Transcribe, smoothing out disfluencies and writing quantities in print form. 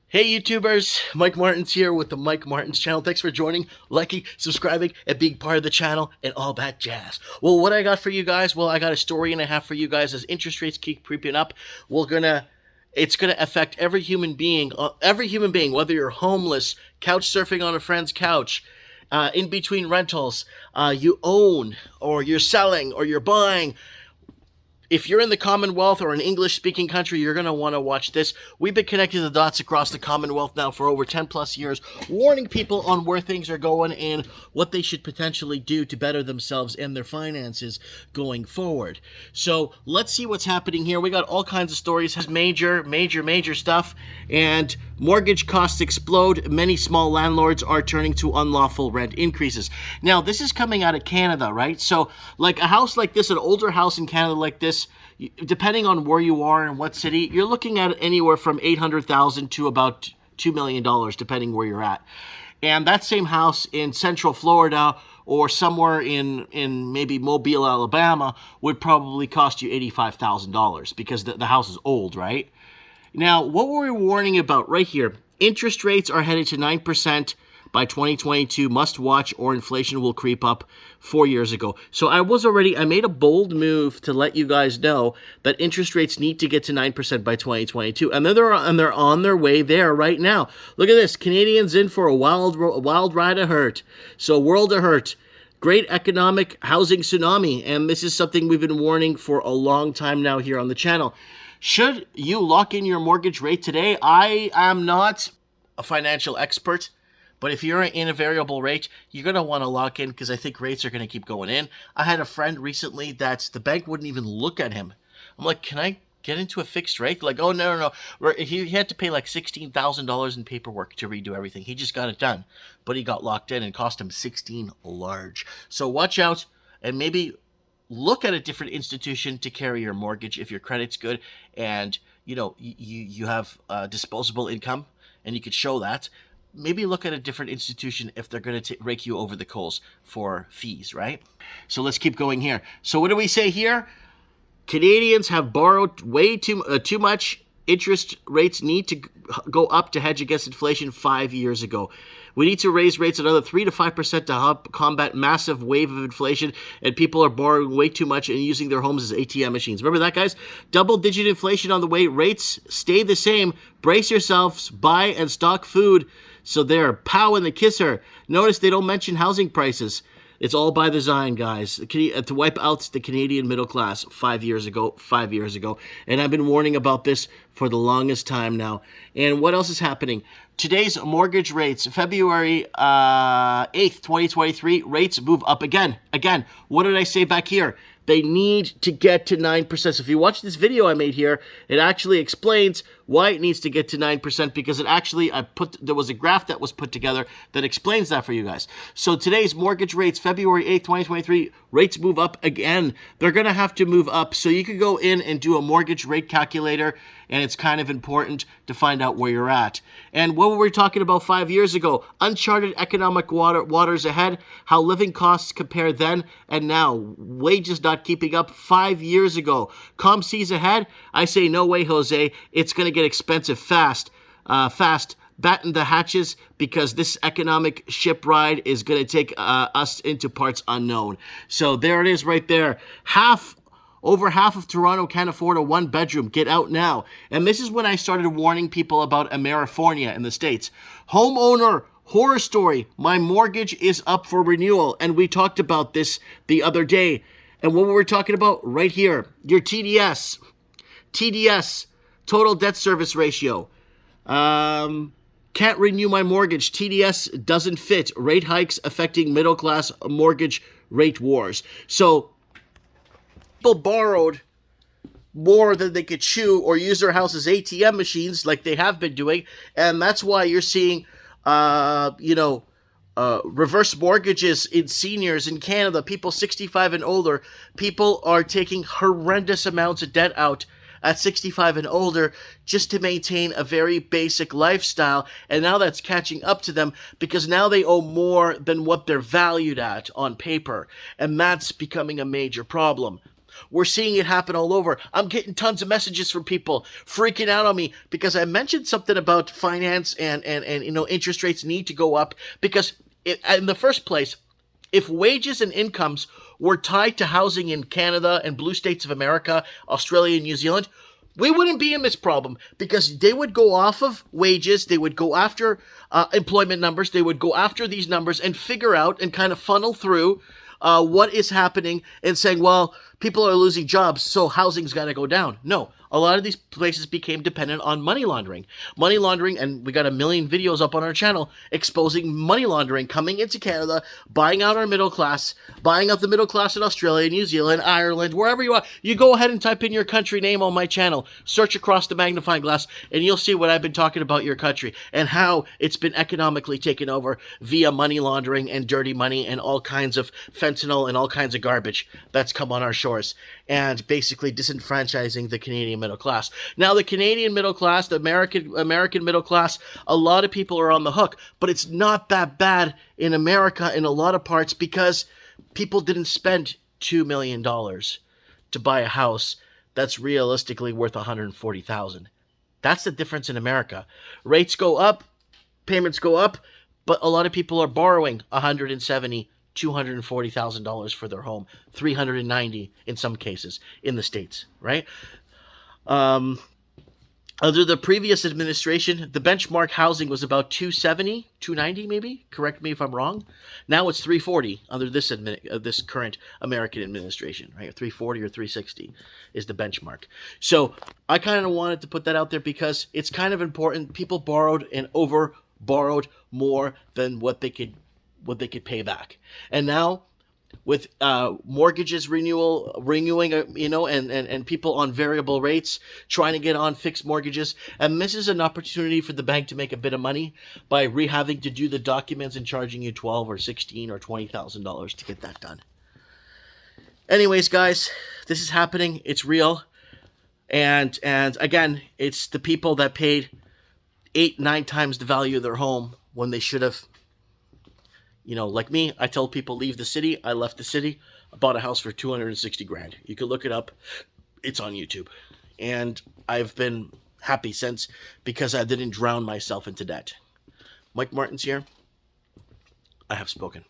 Hey YouTubers, Mike Martins here with the Mike Martins channel. Thanks for joining, liking, subscribing, and being part of the channel and all that jazz. Well, what I got for you guys, I got a story and a half for you guys. As interest rates keep creeping up, it's gonna affect every human being, whether you're homeless, couch surfing on a friend's couch, in between rentals, you own, or you're selling, or you're buying. If you're in the Commonwealth or an English-speaking country, you're going to want to watch this. We've been connecting the dots across the Commonwealth now for over 10 plus years, warning people on where things are going and what they should potentially do to better themselves and their finances going forward. So let's see what's happening here. We got all kinds of stories, major stuff, and mortgage costs explode. Many small landlords are turning to unlawful rent increases. Now, this is coming out of Canada, right? So like a house like this, an older house in Canada like this, depending on where you are and what city, you're looking at anywhere from $800,000 to about $2 million, depending where you're at. And that same house in Central Florida or somewhere in maybe Mobile, Alabama, would probably cost you $85,000 because the house is old, right? Now, what were we warning about right here? Interest rates are headed to 9% by 2022. Must watch or inflation will creep up 4 years ago. So I made a bold move to let you guys know that interest rates need to get to 9% by 2022. And they're on their way there right now. Look at this. Canadians in for a wild ride of hurt. So world of hurt. Great economic housing tsunami. And this is something we've been warning for a long time now here on the channel. Should you lock in your mortgage rate today? I am not a financial expert, but if you're in a variable rate, you're going to want to lock in because I think rates are going to keep going in. I had a friend recently that the bank wouldn't even look at him. I'm like, can I get into a fixed rate? Like, oh, no. He had to pay like $16,000 in paperwork to redo everything. He just got it done, but he got locked in and cost him 16 large. So watch out and maybe look at a different institution to carry your mortgage if your credit's good and you have disposable income and you could show that. Maybe look at a different institution if they're going to rake you over the coals for fees, right? So let's keep going here. So what do we say here? Canadians have borrowed way too much. Interest rates need to go up to hedge against inflation 5 years ago. We need to raise rates another 3 to 5% to help combat massive wave of inflation, and people are borrowing way too much and using their homes as ATM machines. Remember that, guys? Double-digit inflation on the way. Rates stay the same. Brace yourselves. Buy and stock food. So there, pow in the kisser. Notice they don't mention housing prices. It's all by design, guys, to wipe out the Canadian middle class 5 years ago. And I've been warning about this for the longest time now. And what else is happening? Today's mortgage rates, February 8th, 2023, rates move up again. What did I say back here? They need to get to 9%. So if you watch this video I made here, it actually explains why it needs to get to 9% because there was a graph that was put together that explains that for you guys. So today's mortgage rates, February 8th, 2023, rates move up again. They're going to have to move up. So you could go in and do a mortgage rate calculator, and it's kind of important to find out where you're at. And what were we talking about 5 years ago? Uncharted economic waters ahead, how living costs compare then and now. Wages not keeping up 5 years ago. Calm seas ahead? I say no way, Jose. It's going to get expensive fast. Batten the hatches because this economic ship ride is going to take us into parts unknown. So there it is right there. Over half of Toronto can't afford a one-bedroom. Get out now. And this is when I started warning people about Amerifornia in the States. Homeowner horror story. My mortgage is up for renewal. And we talked about this the other day. And what were we talking about? Right here. Your TDS, total debt service ratio. Can't renew my mortgage. TDS doesn't fit. Rate hikes affecting middle-class mortgage rate wars. So people borrowed more than they could chew or use their house as ATM machines like they have been doing. And that's why you're seeing, reverse mortgages in seniors in Canada, people 65 and older. People are taking horrendous amounts of debt out at 65 and older just to maintain a very basic lifestyle. And now that's catching up to them because now they owe more than what they're valued at on paper. And that's becoming a major problem. We're seeing it happen all over. I'm getting tons of messages from people freaking out on me because I mentioned something about finance and interest rates need to go up because in the first place, if wages and incomes were tied to housing in Canada and blue states of America, Australia, and New Zealand, we wouldn't be in this problem because they would go off of wages, they would go after employment numbers, they would go after these numbers and figure out and kind of funnel through what is happening and saying, well, people are losing jobs, so housing's got to go down. No, a lot of these places became dependent on money laundering. Money laundering, and we got a million videos up on our channel exposing money laundering coming into Canada, buying out our middle class, buying out the middle class in Australia, New Zealand, Ireland, wherever you are. You go ahead and type in your country name on my channel, search across the magnifying glass, and you'll see what I've been talking about your country and how it's been economically taken over via money laundering and dirty money and all kinds of fentanyl and all kinds of garbage that's come on our shores and basically disenfranchising the Canadian middle class. Now, the Canadian middle class, the American middle class, a lot of people are on the hook, but it's not that bad in America in a lot of parts because people didn't spend $2 million to buy a house that's realistically worth $140,000. That's the difference in America. Rates go up, payments go up, but a lot of people are borrowing $170,000, $240,000 for their home, $390,000 in some cases in the States, right? Under the previous administration, the benchmark housing was about $270,000, $290,000 maybe. Correct me if I'm wrong. Now it's $340,000 under this current American administration, right? $340,000 or $360,000 is the benchmark. So I kind of wanted to put that out there because it's kind of important. People borrowed and over borrowed more than what they could pay back, and now with mortgages renewing, and people on variable rates trying to get on fixed mortgages. And this is an opportunity for the bank to make a bit of money by having to do the documents and charging you $12,000 or $16,000 or $20,000 to get that done. Anyways, guys, this is happening. It's real. And again, it's the people that paid 8-9 times the value of their home when they should have. Like me, I tell people leave the city. I left the city. I bought a house for $260,000. You can look it up. It's on YouTube. And I've been happy since because I didn't drown myself into debt. Mike Martins here. I have spoken.